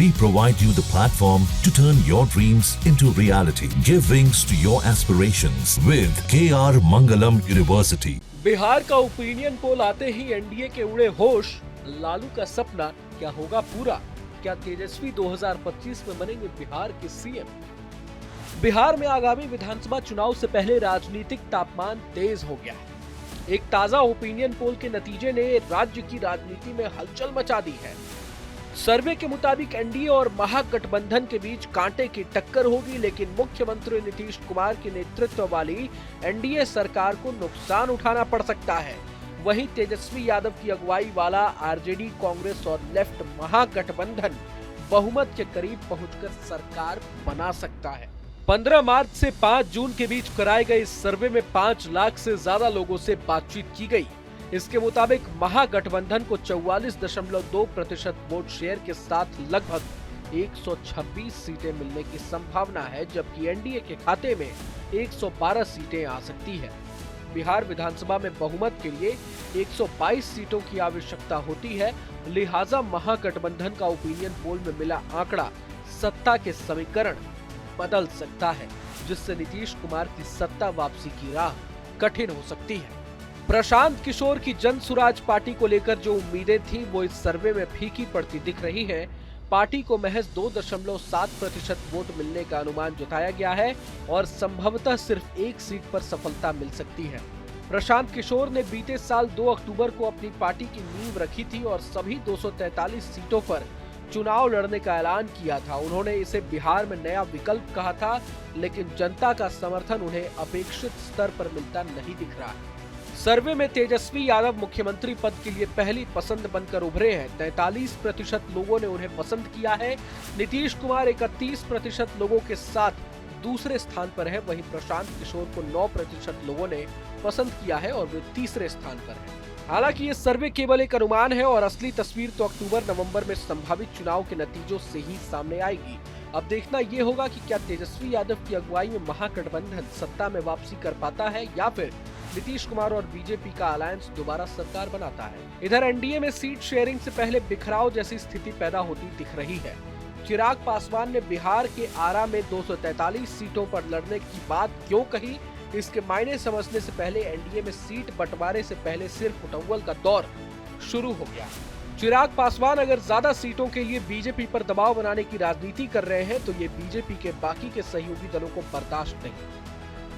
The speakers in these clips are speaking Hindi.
We provide you the platform to turn your dreams into reality. Give wings to your aspirations with KR Mangalam University. Bihar का ओपिनियन पोल आते ही एनडीए के उड़े होश। लालू का सपना क्या होगा पूरा? क्या तेजस्वी 2025 में बनेंगे बिहार के सीएम? बिहार में आगामी विधानसभा चुनाव से पहले राजनीतिक तापमान तेज हो गया है। एक ताजा ओपिनियन पोल के नतीजे ने राज्य की राजनीति में हलचल मचा दी है। सर्वे के मुताबिक एनडीए और महागठबंधन के बीच कांटे की टक्कर होगी, लेकिन मुख्यमंत्री नीतीश कुमार के नेतृत्व वाली एनडीए सरकार को नुकसान उठाना पड़ सकता है। वहीं तेजस्वी यादव की अगुवाई वाला आरजेडी, कांग्रेस और लेफ्ट महागठबंधन बहुमत के करीब पहुंचकर सरकार बना सकता है। 15 मार्च से 5 जून के बीच कराए गए इस सर्वे में 5 लाख से ज्यादा लोगों से बातचीत की गई। इसके मुताबिक महागठबंधन को 44.2% वोट शेयर के साथ लगभग 126 सीटें मिलने की संभावना है, जबकि एनडीए के खाते में 112 सीटें आ सकती है। बिहार विधानसभा में बहुमत के लिए 122 सीटों की आवश्यकता होती है, लिहाजा महागठबंधन का ओपिनियन पोल में मिला आंकड़ा सत्ता के समीकरण बदल सकता है, जिससे नीतीश कुमार की सत्ता वापसी की राह कठिन हो सकती है। प्रशांत किशोर की जन सुराज पार्टी को लेकर जो उम्मीदें थीं वो इस सर्वे में फीकी पड़ती दिख रही हैं। पार्टी को महज 2.7% वोट मिलने का अनुमान जताया गया है और संभवतः सिर्फ एक सीट पर सफलता मिल सकती है। प्रशांत किशोर ने बीते साल 2 अक्टूबर को अपनी पार्टी की नींव रखी थी और सभी 243 सीटों पर चुनाव लड़ने का ऐलान किया था। उन्होंने इसे बिहार में नया विकल्प कहा था, लेकिन जनता का समर्थन उन्हें अपेक्षित स्तर पर मिलता नहीं दिख रहा है। सर्वे में तेजस्वी यादव मुख्यमंत्री पद के लिए पहली पसंद बनकर उभरे हैं। 43% लोगों ने उन्हें पसंद किया है। नीतीश कुमार 31% लोगों के साथ दूसरे स्थान पर है। वहीं प्रशांत किशोर को 9% लोगों ने पसंद किया है और वे तीसरे स्थान पर हैं। हालांकि ये सर्वे केवल एक अनुमान है और असली तस्वीर तो अक्टूबर-नवंबर में संभावित चुनाव के नतीजों से ही सामने आएगी। अब देखना ये होगा कि क्या तेजस्वी यादव की अगुवाई में महागठबंधन सत्ता में वापसी कर पाता है या फिर नीतीश कुमार और बीजेपी का अलायंस दोबारा सरकार बनाता है। इधर एनडीए में सीट शेयरिंग से पहले बिखराव जैसी स्थिति पैदा होती दिख रही है। चिराग पासवान ने बिहार के आरा में 243 सीटों पर लड़ने की बात क्यों कही, इसके मायने समझने से पहले एनडीए में सीट बंटवारे से पहले सिर्फ उटव्वल का दौर शुरू हो गया। चिराग पासवान अगर ज्यादा सीटों के लिए बीजेपी पर दबाव बनाने की राजनीति कर रहे हैं तो ये बीजेपी के बाकी के सहयोगी दलों को बर्दाश्त नहीं।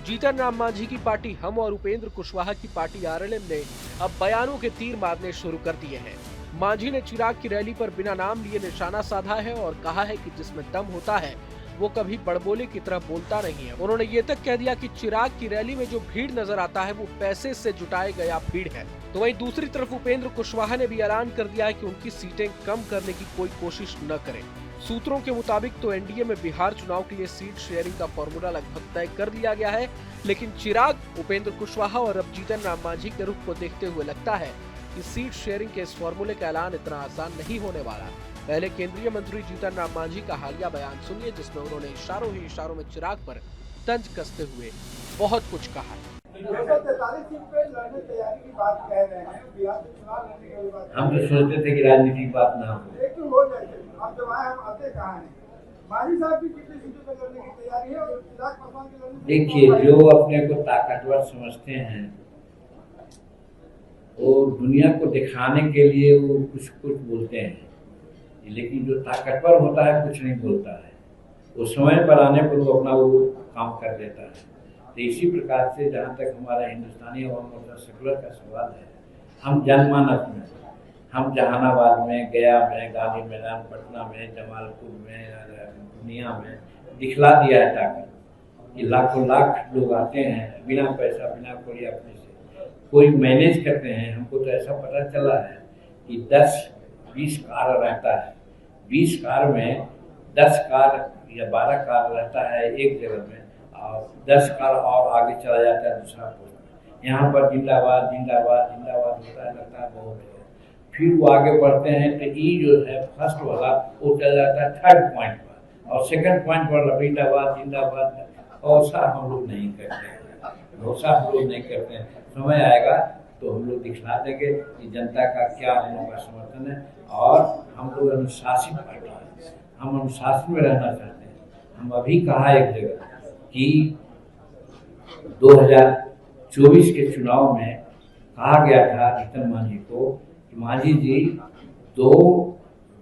जीतन राम मांझी की पार्टी हम और उपेंद्र कुशवाहा की पार्टी आरएलएम ने अब बयानों के तीर मारने शुरू कर दिए हैं। मांझी ने चिराग की रैली पर बिना नाम लिए निशाना साधा है और कहा है कि जिसमें दम होता है वो कभी बड़बोले की तरह बोलता नहीं है। उन्होंने ये तक कह दिया कि चिराग की रैली में जो भीड़ नजर आता है वो पैसे से जुटाए गया भीड़ है। तो वहीं दूसरी तरफ उपेंद्र कुशवाहा ने भी ऐलान कर दिया है कि उनकी सीटें कम करने की कोई कोशिश न करें। सूत्रों के मुताबिक तो एनडीए में बिहार चुनाव के लिए सीट शेयरिंग का फॉर्मूला लगभग तय कर लिया गया है, लेकिन चिराग, उपेंद्र कुशवाहा और अब जीतन राम मांझी के रुख को देखते हुए लगता है कि सीट शेयरिंग के इस फॉर्मूले का ऐलान इतना आसान नहीं होने वाला। पहले केंद्रीय मंत्री जीतन राम मांझी का हालिया बयान सुनिए, जिसमें उन्होंने इशारों ही इशारों में चिराग पर तंज कसते हुए बहुत कुछ कहा है। हम तो सोचते थे कि राजनीतिक बात ना हो। देखिए, जो अपने को ताकतवर समझते हैं वो दुनिया को दिखाने के लिए वो कुछ बोलते हैं, लेकिन जो ताकतवर होता है कुछ नहीं बोलता है। वो समय पर आने पर वो अपना वो काम कर देता है। तो इसी प्रकार से जहाँ तक हमारा हिंदुस्तानी अवाम मोर्चा सेकुलर का सवाल है, हम जनमानस में, हम जहानाबाद में, गया में, गांधी मैदान, पटना में, जमालपुर में, दुनिया में दिखला दिया है ताकत कि लाखों लाख लोग आते हैं बिना पैसा, बिना कोई अपने से कोई मैनेज करते हैं। हमको तो ऐसा पता चला है कि 10-20 कार रहता है, 20 कार में 10 कार या 12 कार रहता है एक जगह में, और 10 कार और आगे चला जाता है दूसरा पोस्ट में। यहाँ पर जिंदाबाद जिंदाबाद जिंदाबाद होता है, लगता है बहुत है। फिर वो आगे बढ़ते हैं तो ई जो है फर्स्ट वाला वो चल जाता है 3rd पॉइंट पर, और 2nd पॉइंट पर जिंदाबाद जिंदाबाद। और सा हम लोग नहीं करते हैं, भरोसा हम लोग नहीं करते हैं। समय आएगा तो हम लोग दिखला देंगे कि जनता का क्या हम लोग का समर्थन है। और हम लोग अनुशासित पार्टी है, हम अनुशासन में रहना चाहते हैं। हम अभी कहा एक जगह कि 2024 के चुनाव में कहा गया था जीतन मांझी को कि मांझी जी 2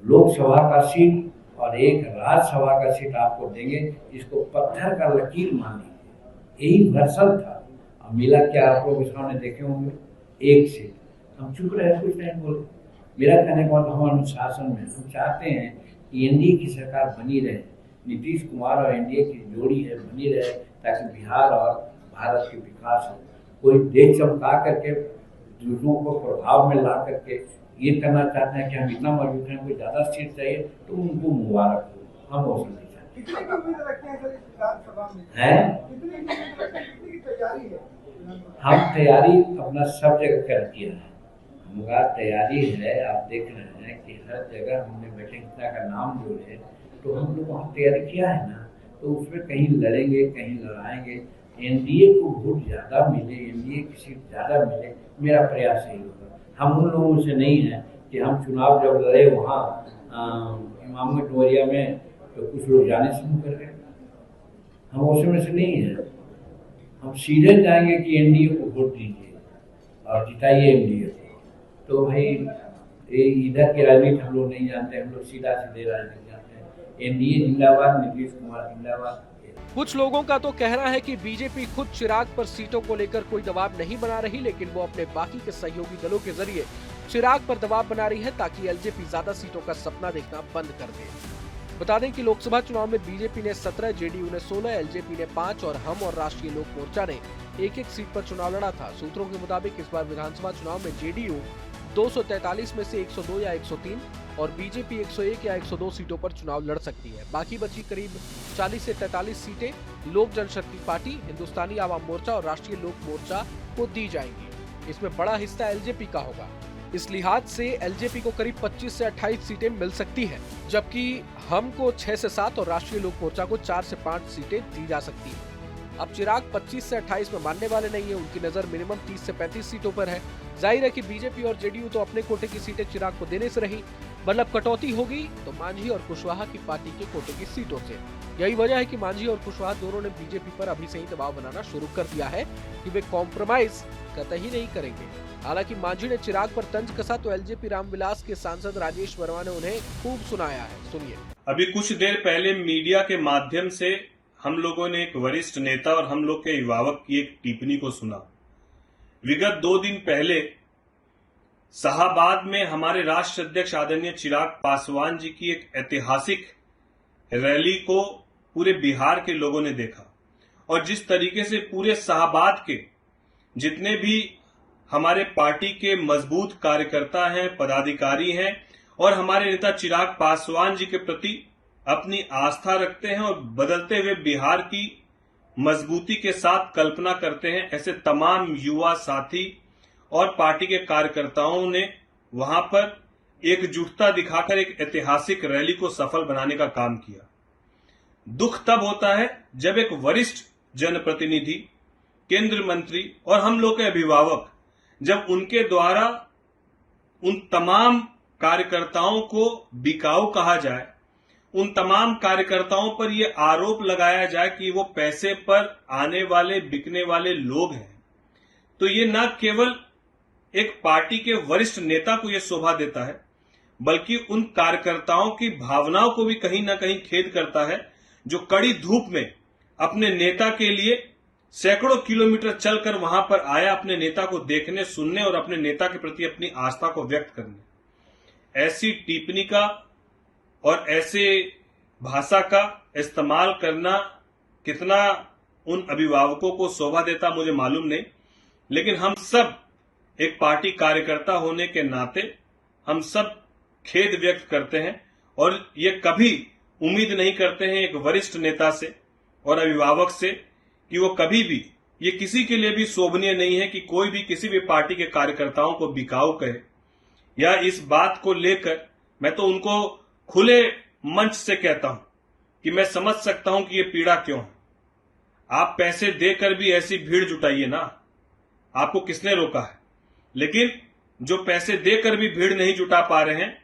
लोकसभा का सीट और 1 राज्यसभा का सीट आपको देंगे, इसको पत्थर का लकीर मान लीजिए। यही भरसक था। अब मिला क्या, आप लोग सामने देखे होंगे, 1 सीट। हम चुप रहे, कुछ नहीं बोले। मेरा कहने का मतलब हम अनुशासन में हम चाहते हैं कि एनडीए की सरकार बनी रहे, नीतीश कुमार और एनडीए की जोड़ी है बनी रहे, ताकि बिहार और भारत के विकास हो। कोई देश चमका करके दूसरों को प्रभाव में ला करके ये करना चाहते हैं कि हम इतना मजबूत हैं, कोई ज़्यादा सीट चाहिए तो उनको मुबारक हो, हम वो नहीं चाहते हैं। हम तैयारी अपना सब जगह कर किया है, हमारा तैयारी है। आप देख रहे हैं कि हर जगह हमने बैठक का नाम जोड़े, तो हम लोग वहाँ तैयारी किया है ना, तो उसमें कहीं लड़ेंगे, कहीं लड़ाएंगे। एनडीए को वोट ज़्यादा मिले, एनडीए की सीट ज़्यादा मिले, मेरा प्रयास यही होगा। हम उन लोगों से नहीं हैं कि हम चुनाव जब लड़े वहाँ इमामगंज डोरिया में तो कुछ लोग जाने शुरू कर गए। हम उसमें से नहीं हैं। हम सीधे जाएंगे कि एनडीए को वोट दीजिए और जिताइए एनडीए को। तो भाई इधर की राजनीति हम लोग नहीं जानते, हम लोग सीधा सीधे राजनीति जानते हैं। एनडीए जिंदाबाद, नीतीश कुमार जिंदाबाद। कुछ लोगों का तो कहना है कि बीजेपी खुद चिराग पर सीटों को लेकर कोई दबाव नहीं बना रही, लेकिन वो अपने बाकी के सहयोगी दलों के जरिए चिराग पर दबाव बना रही है ताकि एलजेपी ज्यादा सीटों का सपना देखना बंद कर दे। बता दें कि लोकसभा चुनाव में बीजेपी ने 17, जेडीयू ने 16, एलजेपी ने 5 और हम और राष्ट्रीय लोक मोर्चा ने 1-1 सीट पर चुनाव लड़ा था। सूत्रों के मुताबिक इस बार विधानसभा चुनाव में जेडीयू 243 में से 102 या 103 और बीजेपी 101 या 102 सीटों पर चुनाव लड़ सकती है। बाकी बची करीब 40 से 43 सीटें लोक जनशक्ति पार्टी, हिंदुस्तानी आवाम मोर्चा और राष्ट्रीय लोक मोर्चा को दी जाएंगी। इसमें बड़ा हिस्सा एलजेपी का होगा। इस लिहाज से एलजेपी को करीब 25 से 28 सीटें मिल सकती हैं, जबकि हम को 6 से 7 और राष्ट्रीय लोक मोर्चा को 4 से 5 सीटें दी जा सकती हैं। अब चिराग 25 से 28 में मानने वाले नहीं है, उनकी नजर मिनिमम 30 से 35 सीटों पर है। जाहिर है कि बीजेपी और जेडीयू तो अपने कोटे की सीटें चिराग को देने से रही, मतलब कटौती होगी तो मांझी और कुशवाहा की पार्टी के कोटे की सीटों से। यही वजह है कि मांझी और कुशवाहा दोनों ने बीजेपी पर अभी से ही दबाव बनाना शुरू कर दिया है कि वे कॉम्प्रोमाइज कतई नहीं करेंगे। हालांकि मांझी ने चिराग पर तंज कसा तो एलजेपी रामविलास के सांसद राजेश वर्मा ने उन्हें खूब सुनाया है। सुनिए। अभी कुछ देर पहले मीडिया के माध्यम से हम लोगों ने एक वरिष्ठ नेता और हम लोग के अभिभावक की एक टिप्पणी को सुना। विगत 2 दिन पहले शाहाबाद में हमारे राष्ट्र अध्यक्ष आदरणीय चिराग पासवान जी की एक ऐतिहासिक रैली को पूरे बिहार के लोगों ने देखा और जिस तरीके से पूरे शाहाबाद के जितने भी हमारे पार्टी के मजबूत कार्यकर्ता हैं, पदाधिकारी हैं और हमारे नेता चिराग पासवान जी के प्रति अपनी आस्था रखते हैं और बदलते हुए बिहार की मजबूती के साथ कल्पना करते हैं, ऐसे तमाम युवा साथी और पार्टी के कार्यकर्ताओं ने वहां पर एकजुटता दिखाकर एक ऐतिहासिक रैली को सफल बनाने का काम किया। दुख तब होता है जब एक वरिष्ठ जनप्रतिनिधि, केंद्र मंत्री और हम लोग के अभिभावक, जब उनके द्वारा उन तमाम कार्यकर्ताओं को बिकाऊ कहा जाए, उन तमाम कार्यकर्ताओं पर यह आरोप लगाया जाए कि वो पैसे पर आने वाले, बिकने वाले लोग हैं, तो ये न केवल एक पार्टी के वरिष्ठ नेता को यह शोभा देता है, बल्कि उन कार्यकर्ताओं की भावनाओं को भी कहीं ना कहीं खेद करता है, जो कड़ी धूप में अपने नेता के लिए सैकड़ों किलोमीटर चलकर वहां पर आया अपने नेता को देखने, सुनने और अपने नेता के प्रति अपनी आस्था को व्यक्त करने। ऐसी टिप्पणी का और ऐसे भाषा का इस्तेमाल करना कितना उन अभिभावकों को शोभा देता मुझे मालूम नहीं, लेकिन हम सब एक पार्टी कार्यकर्ता होने के नाते हम सब खेद व्यक्त करते हैं और ये कभी उम्मीद नहीं करते हैं एक वरिष्ठ नेता से और अभिभावक से कि वो कभी भी, ये किसी के लिए भी शोभनीय नहीं है कि कोई भी किसी भी पार्टी के कार्यकर्ताओं को बिकाऊ कहे, या इस बात को लेकर मैं तो उनको खुले मंच से कहता हूं कि मैं समझ सकता हूं कि ये पीड़ा क्यों है। आप पैसे देकर भी ऐसी भीड़ जुटाइए ना, आपको किसने रोका है? लेकिन जो पैसे देकर भी भीड़ नहीं जुटा पा रहे हैं,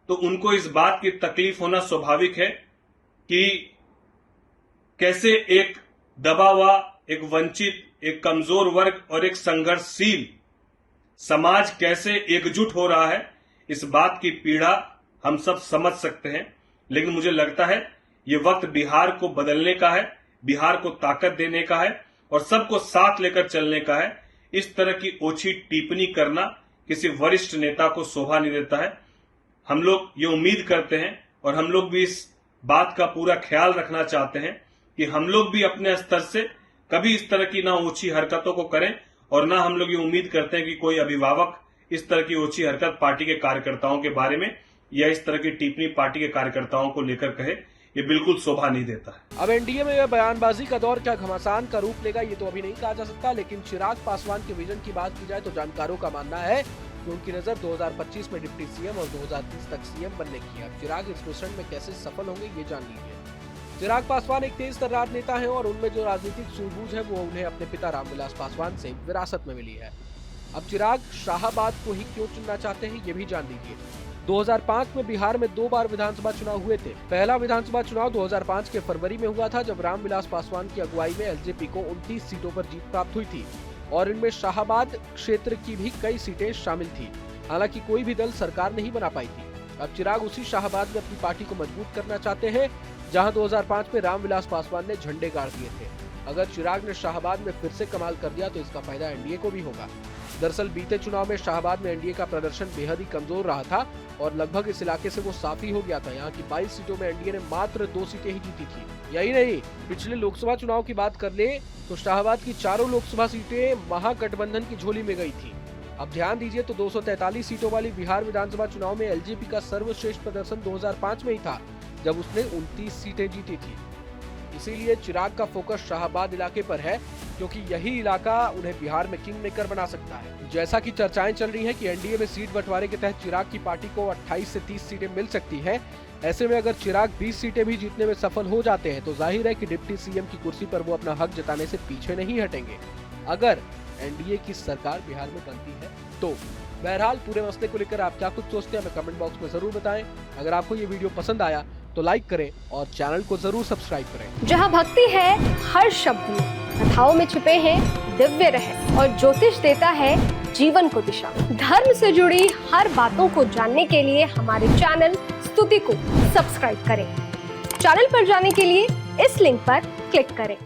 तो उनको इस बात की तकलीफ होना स्वाभाविक है कि कैसे एक दबा हुआ, एक वंचित, एक कमजोर वर्ग और एक संघर्षशील समाज कैसे एकजुट हो रहा है। इस बात की पीड़ा हम सब समझ सकते हैं, लेकिन मुझे लगता है ये वक्त बिहार को बदलने का है, बिहार को ताकत देने का है और सबको साथ लेकर चलने का है। इस तरह की ओछी टिप्पणी करना किसी वरिष्ठ नेता को शोभा नहीं देता है। हम लोग ये उम्मीद करते हैं और हम लोग भी इस बात का पूरा ख्याल रखना चाहते हैं कि हम लोग भी अपने स्तर से कभी इस तरह की ना ओछी हरकतों को करें और ना हम लोग ये उम्मीद करते हैं कि कोई अभिभावक इस तरह की ओछी हरकत पार्टी के कार्यकर्ताओं के बारे में या इस तरह की टिप्पणी पार्टी के कार्यकर्ताओं को लेकर कहे। ये बिल्कुल शोभा नहीं देता है। अब एनडीए में यह बयानबाजी का दौर क्या घमासान का रूप लेगा ये तो अभी नहीं कहा जा सकता, लेकिन चिराग पासवान के विजन की बात की जाए तो जानकारों का मानना है कि उनकी नजर 2025 में डिप्टी सीएम और 2030 तक सीएम बनने की है। अब चिराग इस मिशन में कैसे सफल होंगे ये जान लीजिए। चिराग पासवान एक तेज तर्रार नेता है और उनमें जो राजनीतिक सूझबूझ है वो उन्हें अपने पिता रामविलास पासवान से विरासत में मिली है। अब चिराग शाहाबाद को ही क्यों चुनना चाहते हैं ये भी जान लीजिए। 2005 में बिहार में 2 बार विधानसभा चुनाव हुए थे। पहला विधानसभा चुनाव 2005 के फरवरी में हुआ था, जब रामविलास पासवान की अगुवाई में एलजेपी को 29 सीटों पर जीत प्राप्त हुई थी और इनमें शाहाबाद क्षेत्र की भी कई सीटें शामिल थी। हालांकि कोई भी दल सरकार नहीं बना पाई थी। अब चिराग उसी शाहाबाद में अपनी पार्टी को मजबूत करना चाहते हैं, जहां 2005 में रामविलास पासवान ने झंडे गाड़ दिए थे। अगर चिराग ने शाहाबाद में फिर से कमाल कर दिया तो इसका फायदा एनडीए को भी होगा। दरअसल बीते चुनाव में शाहाबाद में एनडीए का प्रदर्शन बेहद ही कमजोर रहा था और लगभग इस इलाके से वो साफ ही हो गया था। यहाँ की 22 सीटों में एनडीए ने मात्र 2 सीटें ही जीती थी। यही नहीं, पिछले लोकसभा चुनाव की बात कर ले तो शाहाबाद की 4 लोकसभा सीटें महागठबंधन की झोली में गई थी। अब ध्यान दीजिए तो 243 सीटों वाली बिहार विधानसभा चुनाव में एलजेपी का सर्वश्रेष्ठ प्रदर्शन 2005 में ही था, जब उसने 29 सीटें जीती थी। इसीलिए चिराग का फोकस शाहाबाद इलाके पर है, क्योंकि यही इलाका उन्हें बिहार में किंग मेकर बना सकता है। जैसा कि चर्चाएं चल रही हैं कि एनडीए में सीट बंटवारे के तहत चिराग की पार्टी को 28 से 30 सीटें मिल सकती हैं। ऐसे में अगर चिराग 20 सीटें भी जीतने में सफल हो जाते हैं तो जाहिर है कि डिप्टी सीएम की कुर्सी पर वो अपना हक जताने से पीछे नहीं हटेंगे, अगर एनडीए की सरकार बिहार में बनती है तो। बहरहाल पूरे मसले को लेकर आप क्या कुछ सोचते हैं हमें कमेंट बॉक्स में जरूर बताएं। अगर आपको ये वीडियो पसंद आया तो लाइक करें और चैनल को जरूर सब्सक्राइब करें। जहां भक्ति है हर शब्द में, कथाओं में छुपे हैं दिव्य रहस्य और ज्योतिष देता है जीवन को दिशा। धर्म से जुड़ी हर बातों को जानने के लिए हमारे चैनल स्तुति को सब्सक्राइब करें। चैनल पर जाने के लिए इस लिंक पर क्लिक करें।